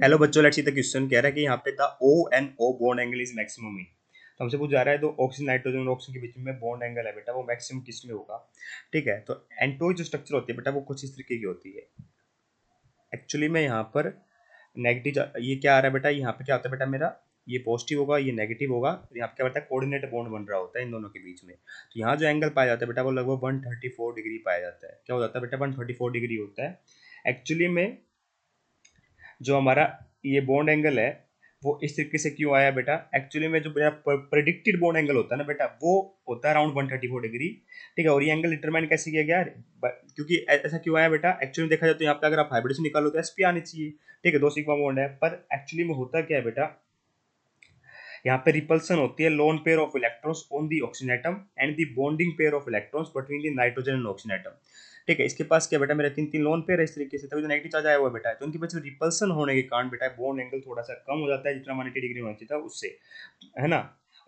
Hello बच्चों, let's see the question कह रहा है कि यहाँ पे the O and O bond angle is maximum in. तो हमसे पूछ जा रहा है, तो ऑक्सीजन नाइट्रोजन और ऑक्सीजन के बीच में बॉन्ड एंगल है बेटा, वो मैक्सिमम किस में होगा। ठीक है, तो एंटो जो स्ट्रक्चर होती है बेटा, वो कुछ इस तरीके की होती है। एक्चुअली में यहाँ पर नेगेटिव, ये क्या आ रहा है बेटा, यहाँ पे क्या होता है बेटा मेरा, ये पॉजिटिव होगा, ये नेगेटिव होगा। तो यहाँ पे क्या होता है, कोऑर्डिनेट बॉन्ड बन रहा होता है इन दोनों के बीच में। तो यहाँ जो एंगल पाया जाता है बेटा, वो लगभग 134 डिग्री पाया जाता है। क्या हो जाता है बेटा, 134 डिग्री होता है। एक्चुअली में जो हमारा ये बॉन्ड एंगल है, वो इस तरीके से क्यों आया बेटा, एक्चुअली में जो प्रेडिक्टेड बॉन्ड एंगल होता है ना बेटा, वो होता है अराउंड 134 डिग्री। ठीक है, और ये एंगल डिटरमाइन कैसे किया गया, क्योंकि ऐसा क्यों आया बेटा, एक्चुअली में देखा जाए तो यहाँ पे अगर आप हाइब्रिडेशन निकालो तो एसपी आनी चाहिए। ठीक है, दो सिग्मा बॉन्ड है, पर एक्चुअली में होता क्या है बेटा, यहाँ पे रिपल्सन होती है lone pair of electrons on the oxygen atom and the bonding pair of electrons between the nitrogen and oxygen atom. ठीक है, इसके पास क्या बेटा, मेरे तीन तीन लोन पेयर है इस तरीके से, तभी तो नेगेटिव चार्ज आया हुआ है बेटा। तो उनके पास रिपल्सन होने के कारण बेटा बॉन्ड एंगल थोड़ा सा कम हो जाता है, जितना 180 डिग्री होना चाहिए था उससे, है ना।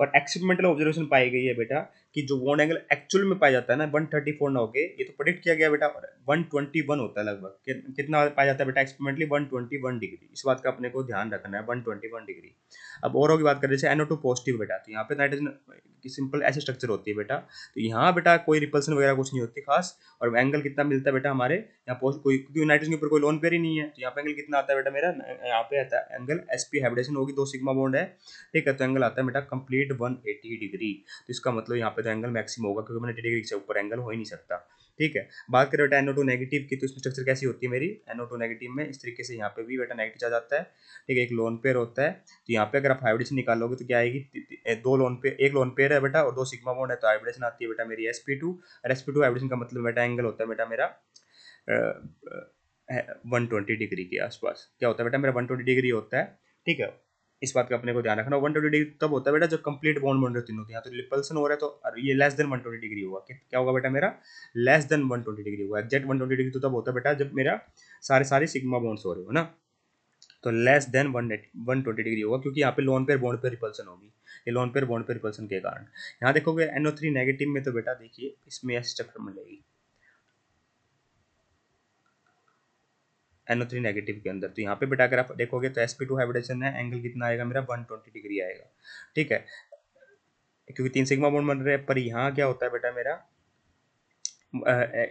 और एक्सपेरिमेंटल ऑब्जर्वेशन पाई गई है बेटा कि जो बॉन्ड एंगल एक्चुअल में पाया जाता है ना 134 ना होके, ये तो प्रेडिक्ट किया गया बेटा 121 होता है लगभग। कितना पाया जाता है बेटा एक्सपेरिमेंटली, 121 डिग्री। इस बात का अपने को ध्यान रखना है, 121 डिग्री। अब और की बात करें, जैसे NO2 पॉजिटिव बेटा, तो यहाँ पे नाइट्रोजन की सिंपल ऐसे स्ट्रक्चर होती है बेटा। तो यहाँ बेटा कोई रिपल्सन वगैरह कुछ नहीं होती खास। और एंगल कितना मिलता है बेटा हमारे यहाँ कोई, क्योंकि नाइट्रोजन के ऊपर कोई लोन पेयर ही नहीं है, तो यहाँ पे एंगल कितना आता है बेटा मेरा, यहाँ पे आता है एंगल sp हाइब्रिडेशन होगी, दो सिग्मा बॉन्ड है। ठीक है, तो एंगल आता है बेटा कंप्लीट 180 डिग्री। तो इसका मतलब यहाँ पे तो एंगल मैक्सिमम होगा, क्योंकि 180 डिग्री से ऊपर एंगल हो ही नहीं सकता। ठीक है, बात करें बेटा NO2 नेगेटिव की, तो इसमें स्ट्रक्चर कैसी होती है मेरी, NO2 नेगेटिव में इस तरीके से यहाँ पे भी बेटा नेगेटिव चार्ज आता है। ठीक है, एक लोन पेयर होता है। तो यहाँ पे अगर आप हाइब्रिडेशन निकालोगे तो क्या आएगी, दो लोन पेयर, एक लोन पेयर है बेटा और दो सिग्मा बॉन्ड है, तो हाइब्रिडेशन आती है बेटा मेरी sp2। और sp2 हाइब्रिडेशन का मतलब बेटा एंगल होता है बेटा मेरा 120 डिग्री के आसपास। क्या होता है बेटा मेरा, 120 डिग्री होता है। ठीक है, इस बात का अपने को ध्यान रखना। 120 डिग्री तब होता है बेटा जब कंप्लीट बॉन्ड बन रहे तीनों, यहाँ तो रिपल्सन हो रहा है, तो ये लेस देन 120 डिग्री होगा। क्या होगा बेटा मेरा, लेस देन 120 डिग्री होगा। एग्जैक्ट 120 डिग्री तो तब होता है बेटा जब मेरा सारे सारे सिग्मा बॉन्ड्स हो रहे हो ना। तो लेस देन 120 डिग्री होगा, क्योंकि यहाँ पे लोन पेयर बॉन्ड पे रिपल्सन होगी, ये लोन पेयर बॉन्ड पे रिपल्सन के कारण। यहाँ देखोगे NO3 नेगेटिव में, तो बेटा देखिए इसमें ऐसे चक्कर मिलेगी NO3 नेगेटिव के अंदर। तो यहाँ पे बेटा अगर आप देखोगे तो sp2 हाइब्रिडेशन है, एंगल कितना आएगा मेरा, 120 डिग्री आएगा। ठीक है, क्योंकि तीन सिग्मा बॉन्ड बन रहे हैं, पर यहाँ क्या होता है बेटा मेरा,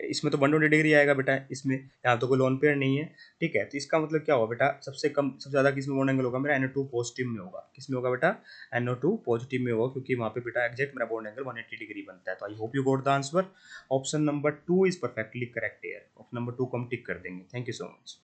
इसमें तो 120 डिग्री आएगा बेटा, इसमें यहाँ तो कोई लोन पेयर नहीं है। ठीक है, तो इसका मतलब क्या होगा बेटा, सबसे कम सबसे ज़्यादा किस में बॉन्ड एंगल होगा मेरा, NO2 पॉजिटिव में होगा। किस में होगा बेटा, NO2 पॉजिटिव में होगा, क्योंकि वहाँ पे बेटा एग्जैक्ट मेरा बॉन्ड एंगल 180 डिग्री बनता है। तो I hope you got the answer. Option number 2 is perfectly correct. Option number 2 को हम टिक कर देंगे। Thank you so much.